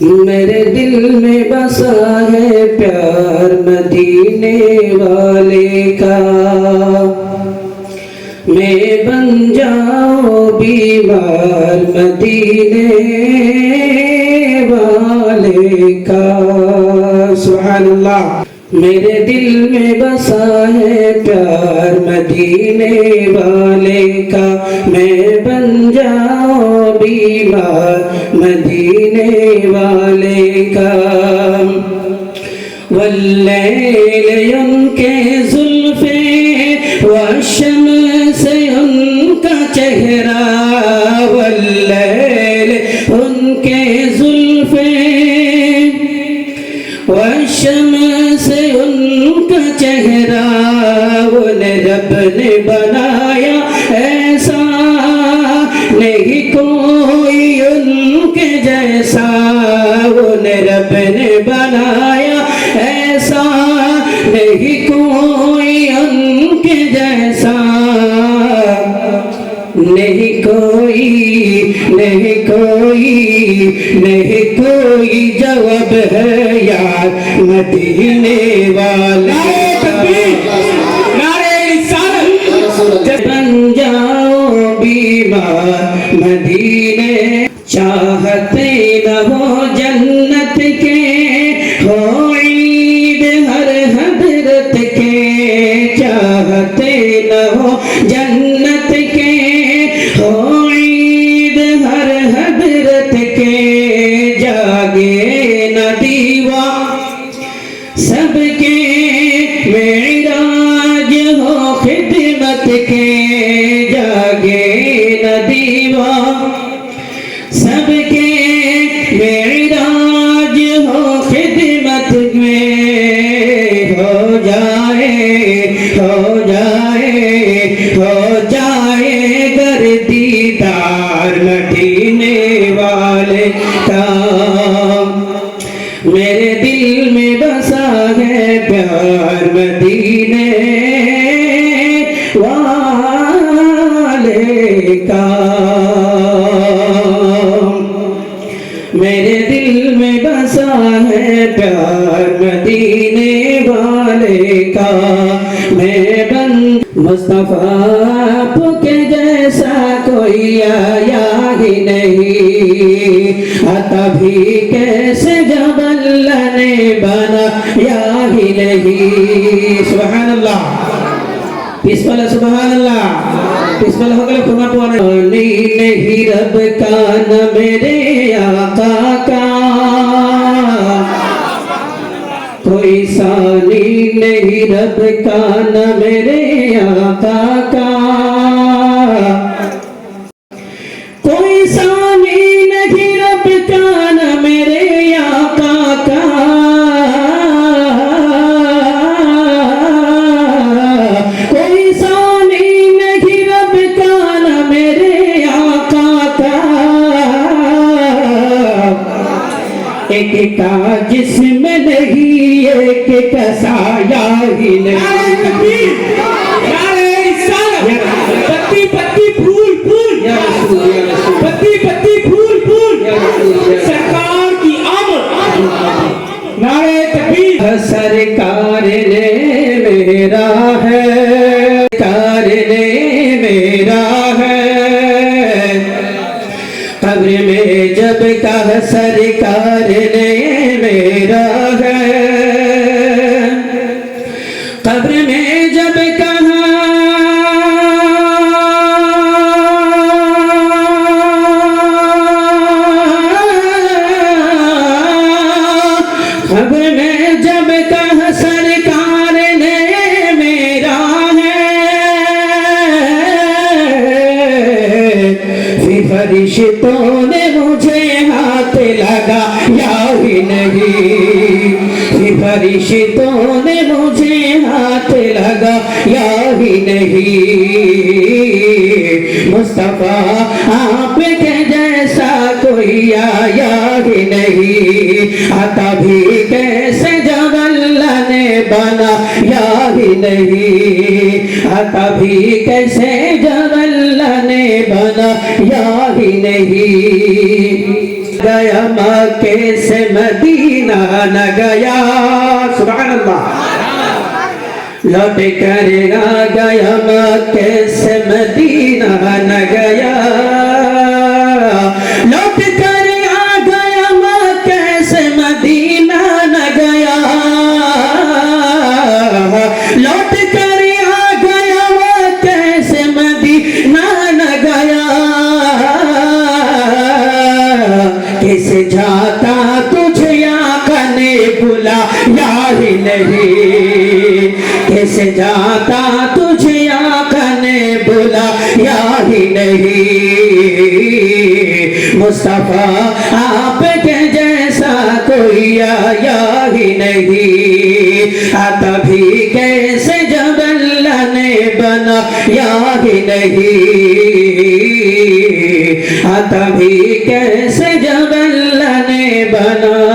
मेरे दिल में बसा है प्यार मदीने वाले का। मैं बन जाऊं बीमार मदीने वाले का। सुभान अल्लाह। मेरे दिल में बसा है प्यार मदीने वाले का। मैं बन जाऊं बीमार मदीने वाले का। वल्लैल उनके जुल्फे वशम्स उनका चेहरा। वल्लैल उनके जुल्फे वशम्स उनका चेहरा। उन्हें रब ने बनाया ऐसा, नहीं कोई उनके जैसा। उन्हें रब ने बनाया ऐसा, नहीं कोई उनके जैसा। नहीं कोई, नहीं कोई, नहीं कोई जवाब है यार मदीने वाले का। बन जाओ बीमार मदीने। चाहते न हो जन्नत के, हो ईद हर हजरत के। चाहते न हो जन्नत के, हो ईद हर हजरत के। जागे न दीवा सबके, मेराज हो खिदमत के। जागे न दीवा सबके, मेराज हो खिदमत में। हो जाए, हो जाए, हो जाए गर दीदार मदीने वाले का। मेरे दिल में बसा है प्यार मदीने वाले का। मेरे दिल में बसा है प्यार मदीने वाले का। मैं बन मुस्तफा के जैसा कोई आया ही नहीं। तभी कैसे जब अल्लाह ने बनाया ही नहीं। सुभान अल्लाह। पिछवाला सुभान अल्लाह। पिछवाला हो गया खुमा पुआना। नहीं रब का न मेरे आका का कोई सानी। नहीं रब का न मेरे आका का कोई सानी। नहीं रब का न मेरे आका का कोई सानी। नहीं रब का न मेरे आका का। एक का जिस्म नहीं, एक का साया ही नहीं। पत्ती पत्ती फूल फूल, पत्ती पत्ती फूल फूल, सरकार की आमद। नारे तकबीर। सरकार ने मेरा है, सरकार ने मेरा है। कब्र में जब कहा सरकार ने मेरा है। कब्र में जब कहा खबर में जब कहा सरकार ने मेरा है। फिर फरिश्तों ने मुझे हाथ लगाया ही नहीं। फिर फरिश्तों ने मुझे हाथ लगाया ही नहीं। मुस्तफा आपके जैसा कोई आया ही नहीं। तभी कैसे जब अल्लाह ने बनाया ही नहीं। तभी कैसे जब अल्लाह ने बनाया ही नहीं। गया मक्के से मदीना न गया, सुभान अल्लाह। लौट कर आ गया मक्के से मदीना न गया, लौट कर आ गया मक्के से मदीना न गया, लौट कर आ गया मक्के से मदीना न गया। कैसे जाता तुझे आका ने बुलाया ही नहीं, कैसे जाता तुझे आका ने बुलाया ही नहीं। मुस्तफा आपके जैसा कोई आया ही नहीं, तभी कैसे जब अल्लाह ने बनाया ही नहीं, तभी कैसे जब अल्लाह ने बना